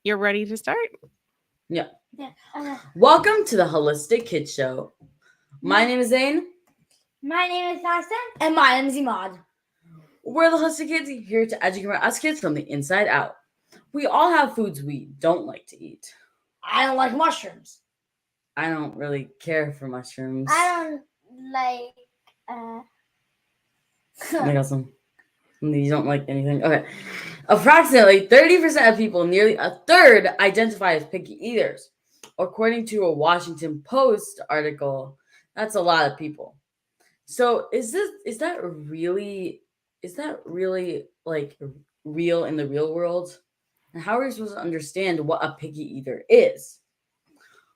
You're ready to start? Yeah. Yeah. Welcome to the Holistic Kids Show. My name is Zane. My name is Austin. And my name is Imad. We're the Holistic Kids here to educate us kids from the inside out. We all have foods we don't like to eat. I don't like mushrooms. I don't really care for mushrooms. I don't like. I got some. You don't like anything? Okay. Approximately 30% of people, nearly a third, identify as picky eaters. According to a Washington Post article, that's a lot of people. So is that really like real in the real world? And how are we supposed to understand what a picky eater is?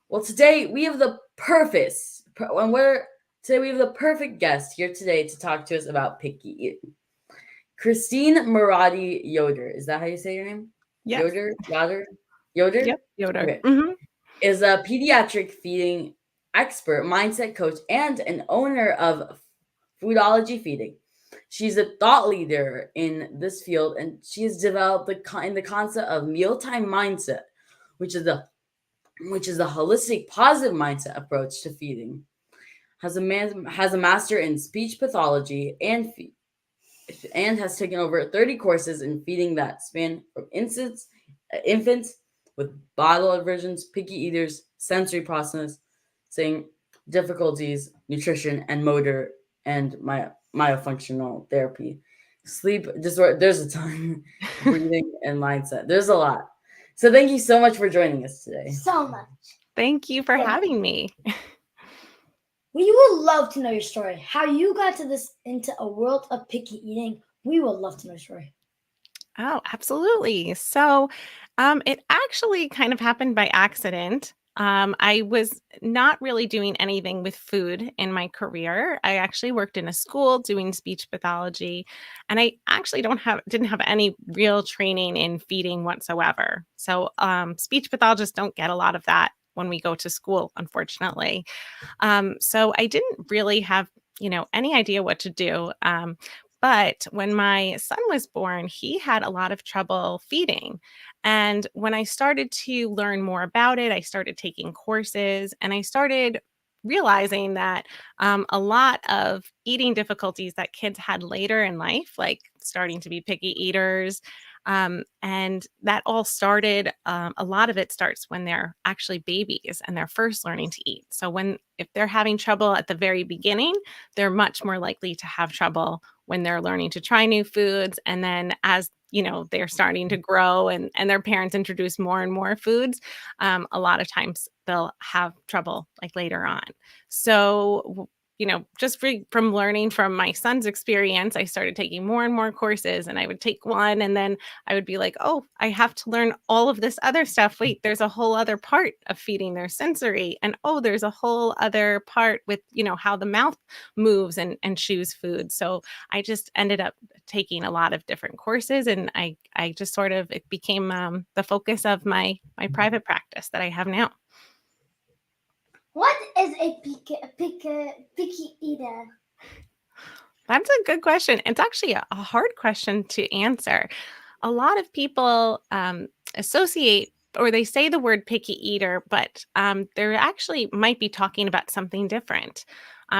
Well, today we have the perfect guest here today to talk to us about picky eating. Christine Miroddi Yoder, is that how you say your name? Yes. Yoder? Yep, Yoder. Okay. Mm-hmm. Is a pediatric feeding expert, mindset coach, and an owner of Foodology Feeding. She's a thought leader in this field, and she has developed the concept of Mealtime Mindset, which is a holistic, positive mindset approach to feeding. Has a master in speech pathology and has taken over 30 courses in feeding that span from infants with bottle aversions, picky eaters, sensory processing difficulties, nutrition, and motor and myofunctional therapy, sleep disorder. There's a ton, breathing and mindset. There's a lot. So thank you so much for joining us today. So much. Thank you for having me. We would love to know your story. How you got into a world of picky eating. We would love to know your story. Oh, absolutely. So it actually kind of happened by accident. I was not really doing anything with food in my career. I actually worked in a school doing speech pathology, and I actually didn't have any real training in feeding whatsoever. So speech pathologists don't get a lot of that when we go to school, unfortunately. So I didn't really have any idea what to do. But when my son was born, he had a lot of trouble feeding. And when I started to learn more about it, I started taking courses and I started realizing that a lot of eating difficulties that kids had later in life, like starting to be picky eaters, and that all started, a lot of it starts when they're actually babies and they're first learning to eat. So if they're having trouble at the very beginning, they're much more likely to have trouble when they're learning to try new foods. And then as they're starting to grow and their parents introduce more and more foods, a lot of times they'll have trouble like later on. So just from learning from my son's experience, I started taking more and more courses, and I would take one and then I would be like, oh, I have to learn all of this other stuff. Wait, there's a whole other part of feeding their sensory. And oh, there's a whole other part with, how the mouth moves and chews food. So I just ended up taking a lot of different courses, and I just sort of, it became the focus of my private practice that I have now. What is a picky eater? That's a good question. It's actually a hard question to answer. A lot of people associate or they say the word picky eater, but they're actually might be talking about something different,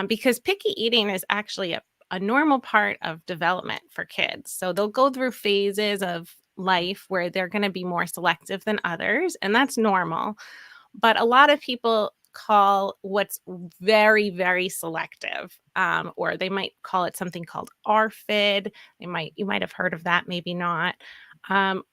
because picky eating is actually a normal part of development for kids. So they'll go through phases of life where they're going to be more selective than others, and that's normal. But a lot of people call what's very, very selective, or they might call it something called ARFID. You might have heard of that, maybe not.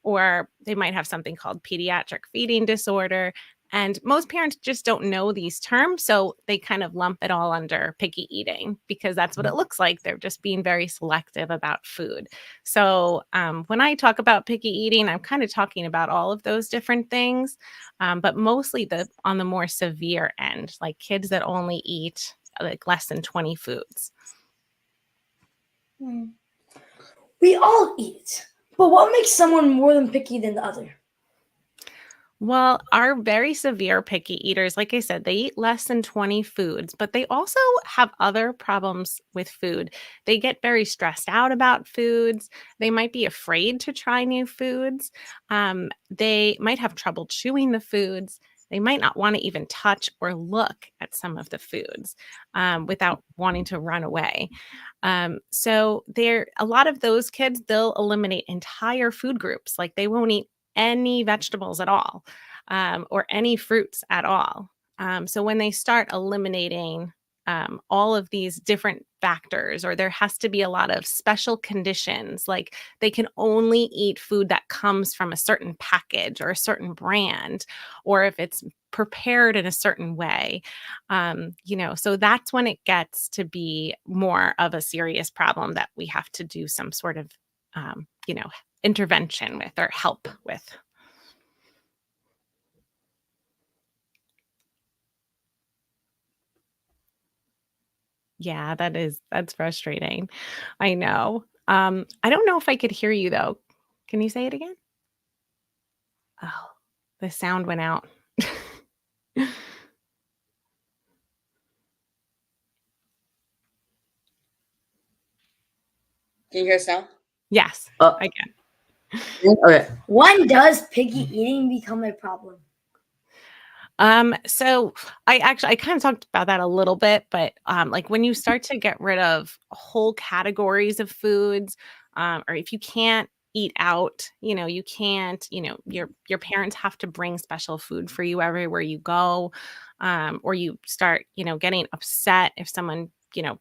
Or they might have something called pediatric feeding disorder. And most parents just don't know these terms, so they kind of lump it all under picky eating because that's what it looks like. They're just being very selective about food. So when I talk about picky eating, I'm kind of talking about all of those different things, but mostly on the more severe end, like kids that only eat like less than 20 foods. We all eat, but what makes someone more than picky than the other? Well, our very severe picky eaters, like I said, they eat less than 20 foods, but they also have other problems with food. They get very stressed out about foods. They might be afraid to try new foods. They might have trouble chewing the foods. They might not want to even touch or look at some of the foods without wanting to run away. So there, a lot of those kids, they'll eliminate entire food groups. Like they won't eat any vegetables at all, or any fruits at all. So when they start eliminating all of these different factors, or there has to be a lot of special conditions, like they can only eat food that comes from a certain package or a certain brand, or if it's prepared in a certain way, so that's when it gets to be more of a serious problem that we have to do some sort of, um, you know, intervention with or help with. Yeah, that's frustrating. I know. I don't know if I could hear you though. Can you say it again? Oh, the sound went out. Can you hear us now? Yes, Oh, I can. okay. When does picky eating become a problem? So I kind of talked about that a little bit, but like when you start to get rid of whole categories of foods, or if you can't eat out, you can't, your parents have to bring special food for you everywhere you go, or you start, getting upset if someone,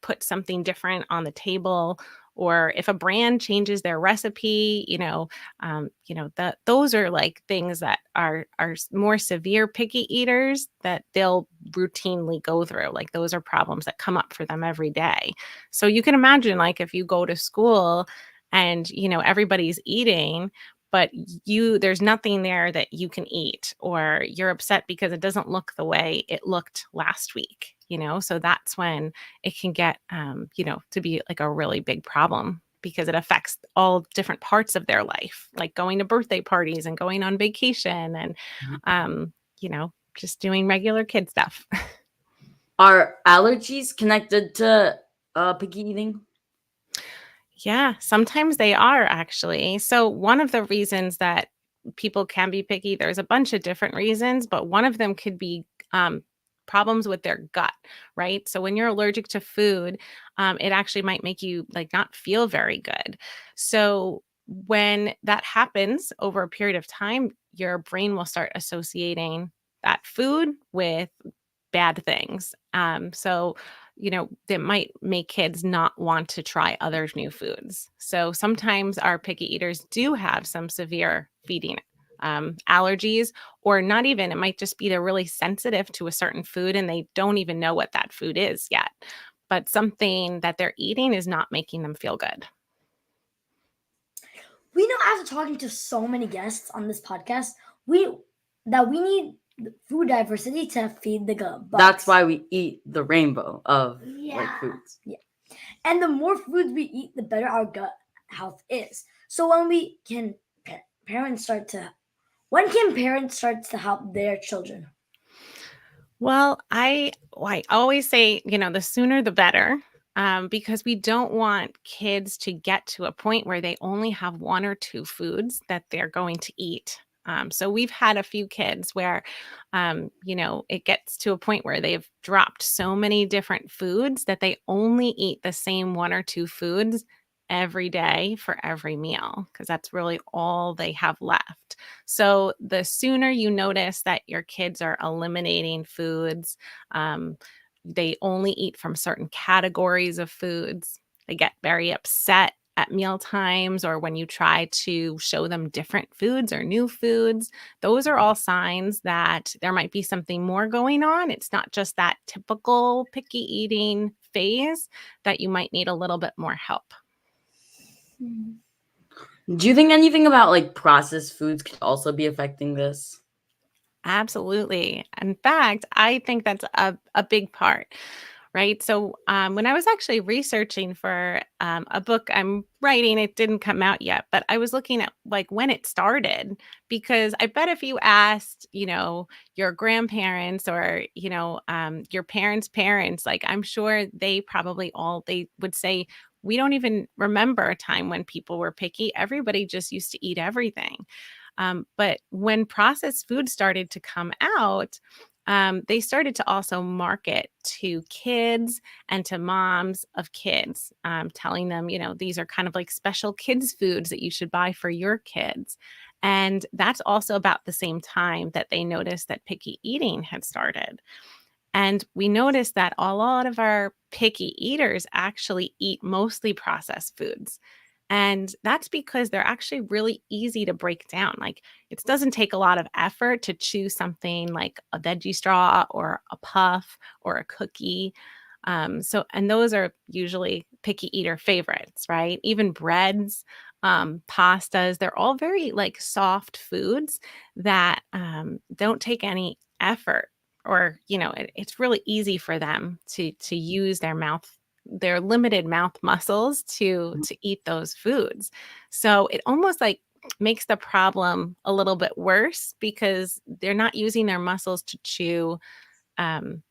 puts something different on the table, or if a brand changes their recipe, that those are like things that are more severe picky eaters that they'll routinely go through. Like those are problems that come up for them every day. So you can imagine, like, if you go to school and everybody's eating, but there's nothing there that you can eat, or you're upset because it doesn't look the way it looked last week, so that's when it can get to be like a really big problem, because it affects all different parts of their life, like going to birthday parties and going on vacation and just doing regular kid stuff. Are allergies connected to picky eating? Yeah, sometimes they are actually. So, one of the reasons that people can be picky, there's a bunch of different reasons, but one of them could be problems with their gut, right? So, when you're allergic to food, it actually might make you like not feel very good. So, when that happens over a period of time, your brain will start associating that food with bad things. That might make kids not want to try other new foods. So sometimes our picky eaters do have some severe feeding allergies, or not even, it might just be they're really sensitive to a certain food and they don't even know what that food is yet. But something that they're eating is not making them feel good. We know after talking to so many guests on this podcast, we need food diversity to feed the bugs. That's why we eat the rainbow of foods. Yeah. And the more foods we eat, the better our gut health is. So when can parents start to help their children? Well, I always say, the sooner the better, because we don't want kids to get to a point where they only have one or two foods that they're going to eat. So we've had a few kids where, it gets to a point where they've dropped so many different foods that they only eat the same one or two foods every day for every meal, because that's really all they have left. So the sooner you notice that your kids are eliminating foods, um, they only eat from certain categories of foods, they get very upset at meal times, or when you try to show them different foods or new foods, those are all signs that there might be something more going on. It's not just that typical picky eating phase, that you might need a little bit more help. Do you think anything about like processed foods could also be affecting this? Absolutely. In fact, I think that's a big part. right? So when I was actually researching for a book I'm writing, it didn't come out yet, but I was looking at like when it started, because I bet if you asked, your grandparents or, your parents' parents, like I'm sure they would say, we don't even remember a time when people were picky. Everybody just used to eat everything. But when processed food started to come out, they started to also market to kids and to moms of kids, telling them, these are kind of like special kids' foods that you should buy for your kids. And that's also about the same time that they noticed that picky eating had started. And we noticed that a lot of our picky eaters actually eat mostly processed foods. And that's because they're actually really easy to break down. Like it doesn't take a lot of effort to choose something like a veggie straw or a puff or a cookie. And those are usually picky eater favorites, right? Even breads, pastas, they're all very like soft foods that don't take any effort, or it's really easy for them to use their limited mouth muscles to eat those foods. So it almost like makes the problem a little bit worse because they're not using their muscles to chew um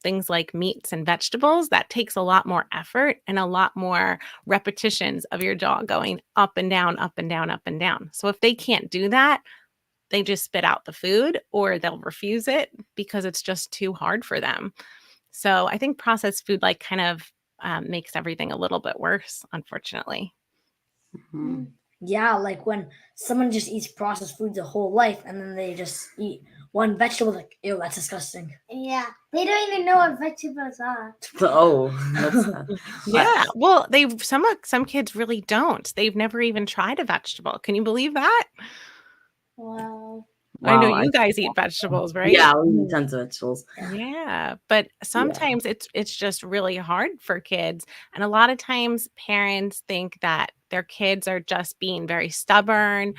things like meats and vegetables. That takes a lot more effort and a lot more repetitions of your jaw going up and down, up and down, up and down. So if they can't do that, they just spit out the food or they'll refuse it because it's just too hard for them. So I think processed food like kind of makes everything a little bit worse, unfortunately. Mhm. Yeah, like when someone just eats processed foods their whole life and then they just eat one vegetable, like, ew, that's disgusting. Yeah, they don't even know what vegetables are. Oh, that's Yeah. Well, some kids really don't. They've never even tried a vegetable. Can you believe that? Wow. I know wow. you guys eat vegetables, right? Yeah, we eat tons of vegetables. Yeah, but Yeah. sometimes it's just really hard for kids, and a lot of times parents think that their kids are just being very stubborn,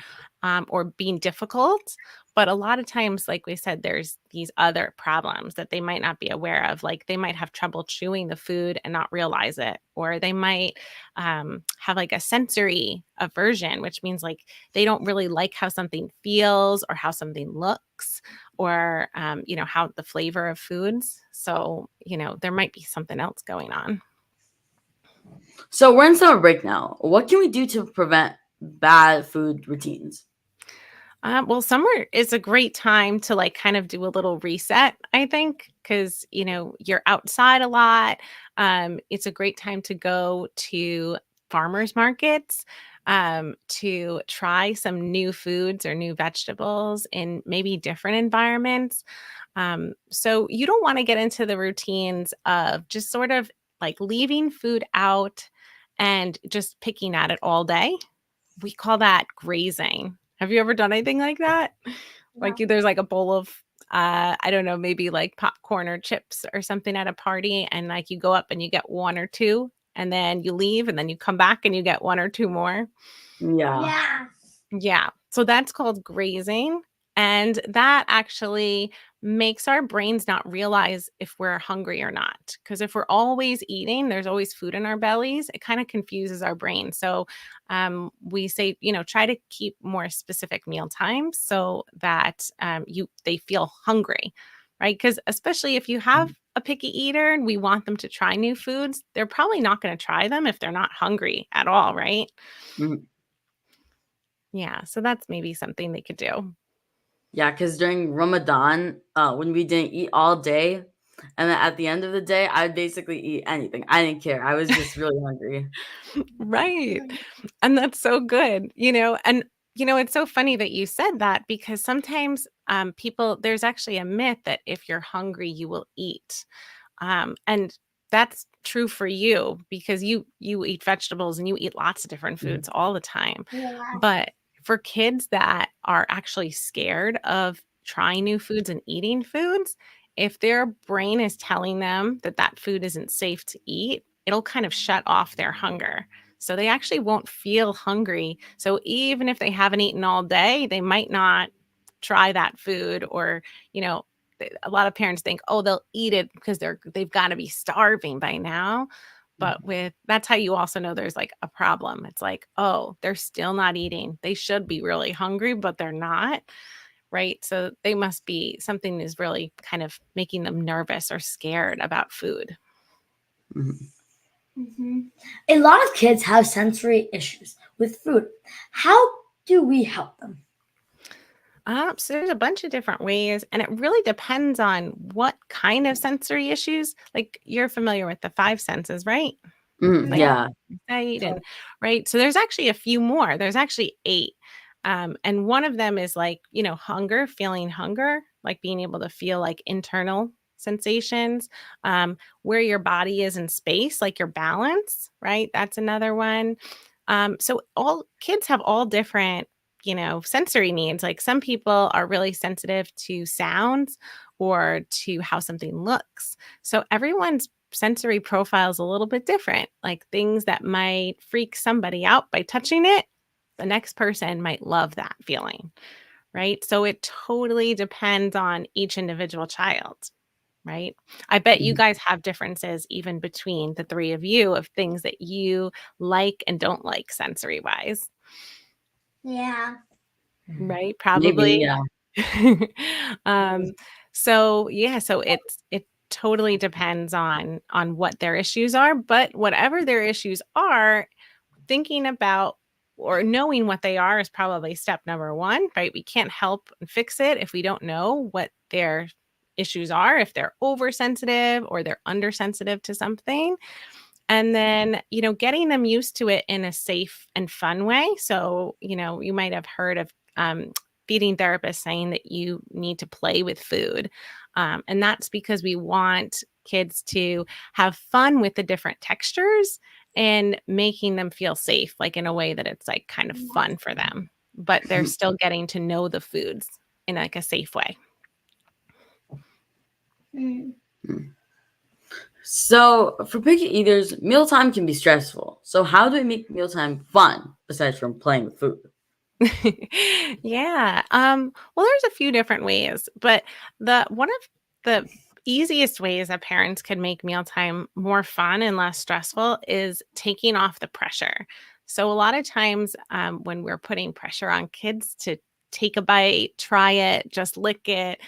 or being difficult. But a lot of times, like we said, there's these other problems that they might not be aware of. Like they might have trouble chewing the food and not realize it, or they might have like a sensory aversion, which means like they don't really like how something feels or how something looks, or how the flavor of foods. So there might be something else going on. So we're in summer break now. What can we do to prevent bad food routines? Well, summer is a great time to like kind of do a little reset, I think, because you're outside a lot. It's a great time to go to farmers markets, to try some new foods or new vegetables in maybe different environments. So you don't want to get into the routines of just sort of like leaving food out and just picking at it all day. We call that grazing. Have you ever done anything like that? Like No. there's like a bowl of I don't know, maybe like popcorn or chips or something at a party, and like you go up and you get one or two and then you leave and then you come back and you get one or two more. Yeah. Yeah. Yeah. So that's called grazing. And that actually makes our brains not realize if we're hungry or not. Because if we're always eating, there's always food in our bellies, it kind of confuses our brain. So we say, try to keep more specific meal times so that they feel hungry, right? Because especially if you have a picky eater and we want them to try new foods, they're probably not going to try them if they're not hungry at all, right? Mhm. Yeah, so that's maybe something they could do. Yeah, because during Ramadan, when we didn't eat all day, and then at the end of the day, I would basically eat anything. I didn't care. I was just really hungry. Right. And that's so good, and it's so funny that you said that because sometimes there's actually a myth that if you're hungry, you will eat. And that's true for you because you eat vegetables and you eat lots of different Mhm. foods all the time. Yeah. But for kids that are actually scared of trying new foods and eating foods, if their brain is telling them that that food isn't safe to eat, it'll kind of shut off their hunger. So they actually won't feel hungry. So even if they haven't eaten all day, they might not try that food, or, you know, a lot of parents think, oh, they'll eat it because they've got to be starving by now. But that's how you also know there's like a problem. It's like, oh, they're still not eating. They should be really hungry, but they're not. Right. So they must be something is really kind of making them nervous or scared about food. A lot of kids have sensory issues with food. How do we help them? So there's a bunch of different ways, and it really depends on what kind of sensory issues. Like you're familiar with the five senses, right? Like Yeah. sight and right. So there's actually a few more. There's actually 8. And one of them is like, hunger, feeling hunger, like being able to feel like internal sensations, where your body is in space, like your balance, right? That's another one. So all kids have all different, sensory needs. Like some people are really sensitive to sounds or to how something looks. So everyone's sensory profile is a little bit different. Like things that might freak somebody out by touching it, the next person might love that feeling, right? So it totally depends on each individual child, right? I bet you guys have differences even between the 3 of you of things that you like and don't like sensory wise, Yeah. right? Maybe, Probably. yeah. So yeah, so it totally depends on what their issues are, but whatever their issues are, thinking about or knowing what they are is probably step number 1, right? We can't help and fix it if we don't know what their issues are, if they're oversensitive or they're undersensitive to something. And then, getting them used to it in a safe and fun way. So, you might have heard of feeding therapists saying that you need to play with food. And that's because we want kids to have fun with the different textures and making them feel safe, like in a way that it's like kind of fun for them, but they're still getting to know the foods in like a safe way. So, for picky eaters, mealtime can be stressful. So, how do we make mealtime fun besides from playing with food? Yeah. Well, there's a few different ways, but the one of the easiest ways that parents can make mealtime more fun and less stressful is taking off the pressure. So a lot of times, when we're putting pressure on kids to take a bite, try it, just lick it,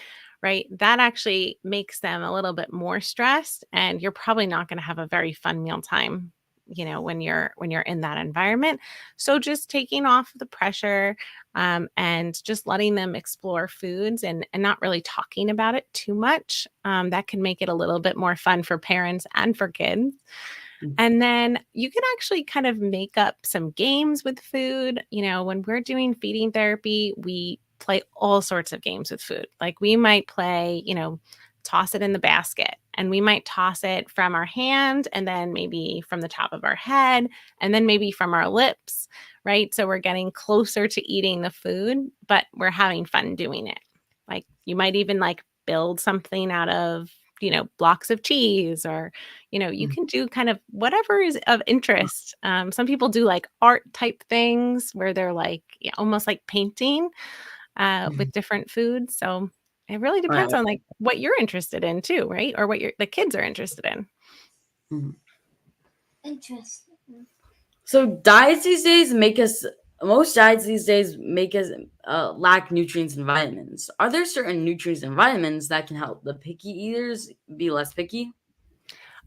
right? That actually makes them a little bit more stressed, and you're probably not going to have a very fun mealtime, when you're in that environment. So just taking off the pressure, and just letting them explore foods and not really talking about it too much, that can make it a little bit more fun for parents and for kids. And then you can actually kind of make up some games with food. When we're doing feeding therapy, we play all sorts of games with food. Like we might play, toss it in the basket, and we might toss it from our hand and then maybe from the top of our head and then maybe from our lips, right? So we're getting closer to eating the food, but we're having fun doing it. Like you might even like build something out of, blocks of cheese, or, you can do kind of whatever is of interest. Some people do like art type things where they're like, yeah, almost like painting with different foods. So it really depends Right. on like what you're interested in too, right? Or what the kids are interested in. Interesting. So, most diets these days make us lack nutrients and vitamins. Are there certain nutrients and vitamins that can help the picky eaters be less picky?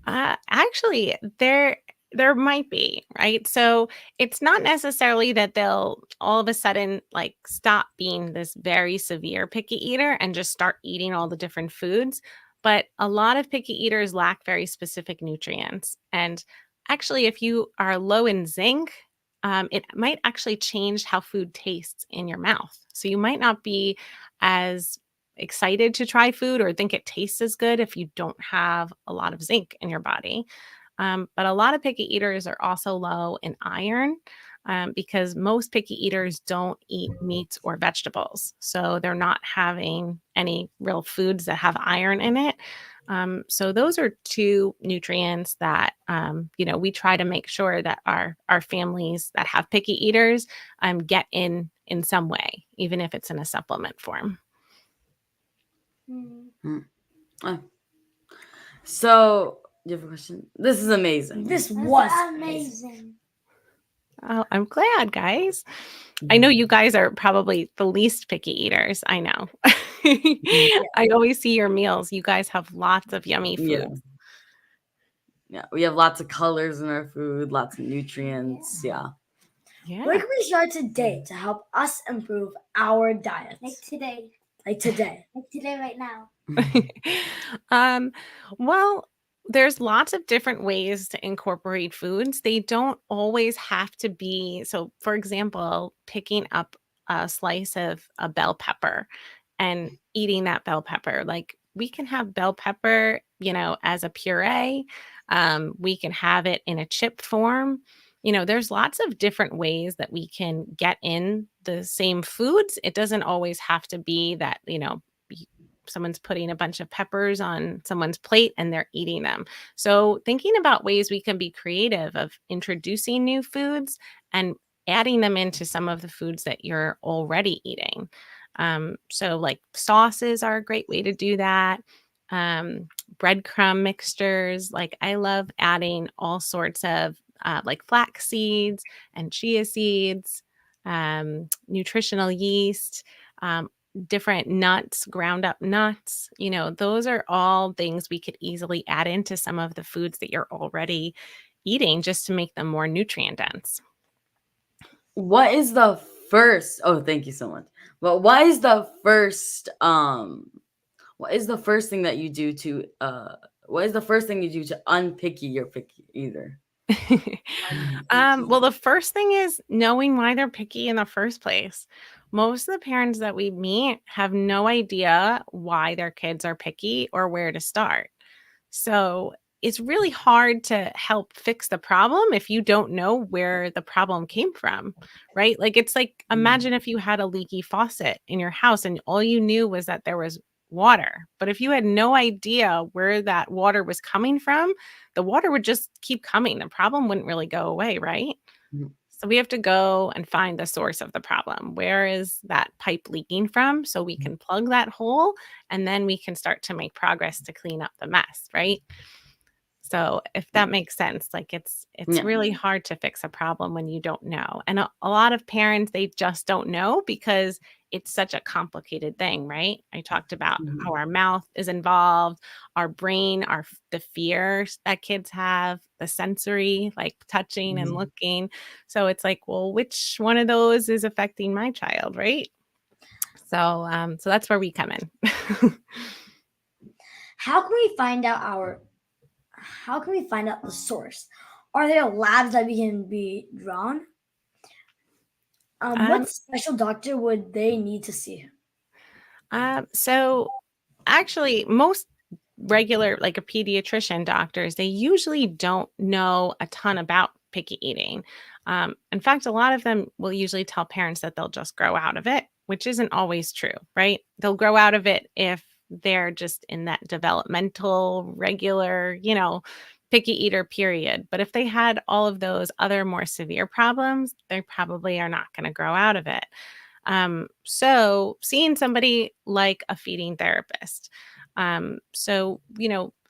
Actually, there might be, right? So it's not necessarily that they'll all of a sudden like stop being this very severe picky eater and just start eating all the different foods. But a lot of picky eaters lack very specific nutrients. And actually, if you are low in zinc, it might actually change how food tastes in your mouth. So you might not be as excited to try food or think it tastes as good if you don't have a lot of zinc in your body. But a lot of picky eaters are also low in iron, because most picky eaters don't eat meats or vegetables. So they're not having any real foods that have iron in it. So those are 2 nutrients that, we try to make sure that our families that have picky eaters get in some way, even if it's in a supplement form. Oh. So, you have a question? This is amazing. This That's was amazing. Oh, I'm glad, guys. I know you guys are probably the least picky eaters. I know. I always see your meals. You guys have lots of yummy Yeah. food. Yeah, we have lots of colors in our food, lots of nutrients. Yeah. Where can we start today to help us improve our diets? Like today. Like today. Like today, right now. um, well, there's lots of different ways to incorporate foods. They don't always have to be. So, for example, picking up a slice of a bell pepper and eating that bell pepper. Like we can have bell pepper, as a puree. We can have it in a chip form. There's lots of different ways that we can get in the same foods. It doesn't always have to be that, someone's putting a bunch of peppers on someone's plate and they're eating them. So, thinking about ways we can be creative of introducing new foods and adding them into some of the foods that you're already eating. So, like sauces are a great way to do that. Breadcrumb mixtures. Like, I love adding all sorts of like flax seeds and chia seeds, nutritional yeast. Different nuts, ground up nuts, those are all things we could easily add into some of the foods that you're already eating just to make them more nutrient dense. What is the first? Oh, thank you so much. Well, what is the first? What is the first thing that you do to? What is the first thing you do to unpicky your picky eater? Well, the first thing is knowing why they're picky in the first place. Most of the parents that we meet have no idea why their kids are picky or where to start. So it's really hard to help fix the problem if you don't know where the problem came from, right? Like, it's like, imagine if you had a leaky faucet in your house and all you knew was that there was water. But if you had no idea where that water was coming from, the water would just keep coming. The problem wouldn't really go away, right? Mhm. So we have to go and find the source of the problem. Where is that pipe leaking from? So we can plug that hole and then we can start to make progress to clean up the mess, right? So if that makes sense, like it's Yeah. really hard to fix a problem when you don't know. And a lot of parents, they just don't know because it's such a complicated thing, right? I talked about how our mouth is involved, our brain, the fears that kids have, the sensory, like touching and looking. So it's like, well, which one of those is affecting my child, right? So that's where we come in. How can we find out the source? Are there labs that we can be drawn? What special doctor would they need to see? So actually, most regular, like a pediatrician doctors, they usually don't know a ton about picky eating. In fact, a lot of them will usually tell parents that they'll just grow out of it, which isn't always true, right? They'll grow out of it if they're just in that developmental, regular, picky eater period. But if they had all of those other more severe problems, they probably are not going to grow out of it. So seeing somebody like a feeding therapist.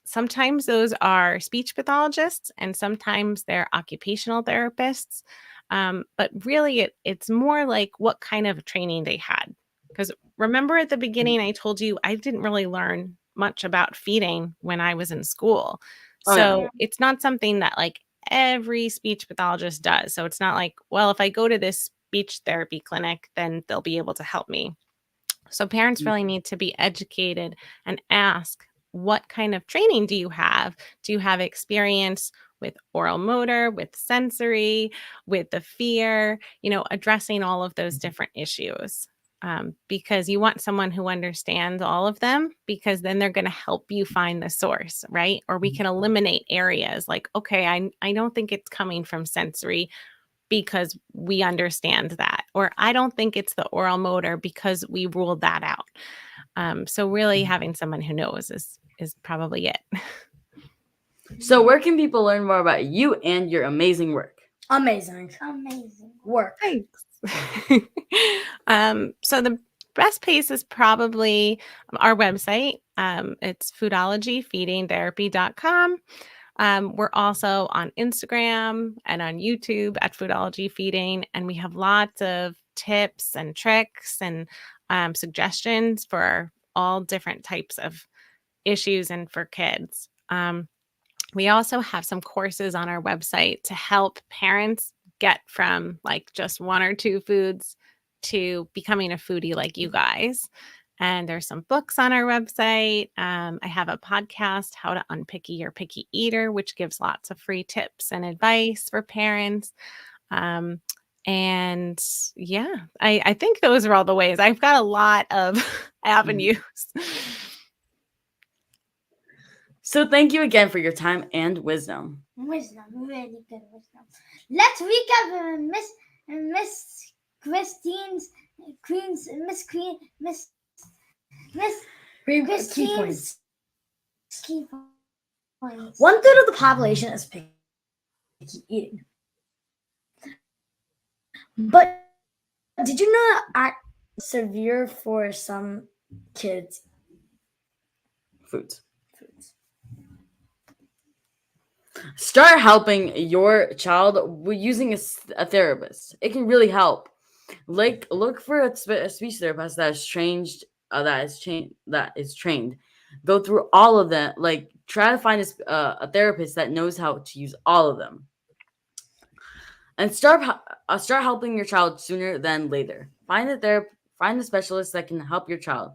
Sometimes those are speech pathologists and sometimes they're occupational therapists. But really it's more like what kind of training they had. Because remember at the beginning, I told you I didn't really learn much about feeding when I was in school. Oh, yeah. So it's not something that like every speech pathologist does. So it's not like, well, if I go to this speech therapy clinic, then they'll be able to help me. So parents really need to be educated and ask, what kind of training do you have? Do you have experience with oral motor, with sensory, with the fear, addressing all of those different issues? Because you want someone who understands all of them, because then they're going to help you find the source, right? Or we can eliminate areas like, okay, I don't think it's coming from sensory because we understand that. Or I don't think it's the oral motor because we ruled that out. So really having someone who knows is probably it. So where can people learn more about you and your amazing work? Amazing Amazing. work. Thanks. So the best place is probably our website. It's foodologyfeedingtherapy.com. We're also on Instagram and on YouTube at Foodology Feeding, and we have lots of tips and tricks and suggestions for all different types of issues and for kids. We also have some courses on our website to help parents get from like just one or two foods to becoming a foodie like you guys. And there's some books on our website. I have a podcast, How to Unpicky Your Picky Eater, which gives lots of free tips and advice for parents. And yeah, I think those are all the ways. I've got a lot of avenues. So thank you again for your time and wisdom. Wisdom, really good wisdom. Let's recap Miss Christine's Miss Key Christine's points. key points. 1/3 of the population is picky eating. But did you know that severe for some kids? Foods. Start helping your child using a therapist. It can really help. Like, look for a speech therapist that is trained. That is trained. Go through all of them. Like, try to find a therapist that knows how to use all of them. And start helping your child sooner than later. Find a specialist that can help your child.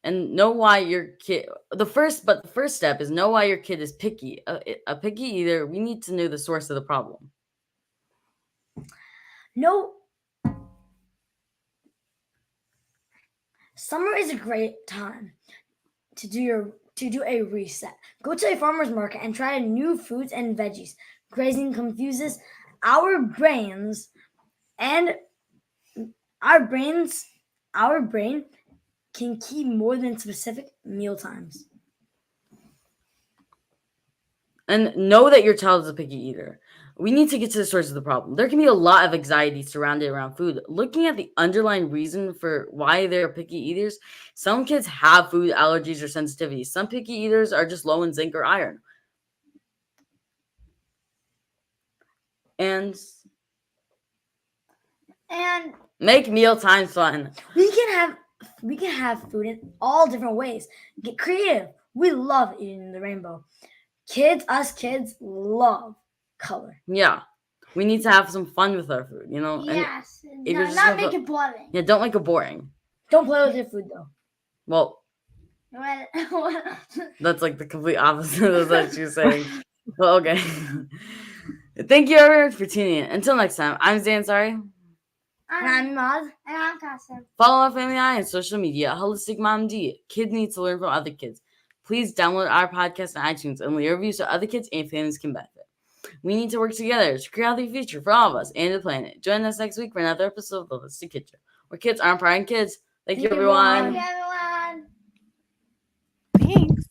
And know why your kid. The first step is know why your kid is picky. A picky eater. We need to know the source of the problem. No. Summer is a great time to do a reset. Go to a farmer's market and try new fruits and veggies. Grazing confuses our brains, and our brain can keep more than specific meal times. And know that your child is a picky eater. We need to get to the source of the problem. There can be a lot of anxiety surrounded around food. Looking at the underlying reason for why they're picky eaters, some kids have food allergies or sensitivities. Some picky eaters are just low in zinc or iron. And make mealtimes fun. We can have food in all different ways. Get creative. We love eating the rainbow. Us kids love color. Yeah. We need to have some fun with our food, Yes. if you're just Not gonna make it boring. Yeah, don't make it boring. Don't play with your food though. Well, Well, that's like the complete opposite of what you're saying. Well, okay. Thank you everyone for tuning in. Until next time, I'm Zan. Sorry. I'm Maz. And I'm Kasim. Follow our family on social media. Holistic Mom D. Kids need to learn from other kids. Please download our podcast on iTunes and leave reviews so other kids and families can benefit. We need to work together to create a healthy future for all of us and the planet. Join us next week for another episode of the Holistic Kitchen, where kids aren't prying kids. Thank you, everyone. Thank you, everyone. Thanks.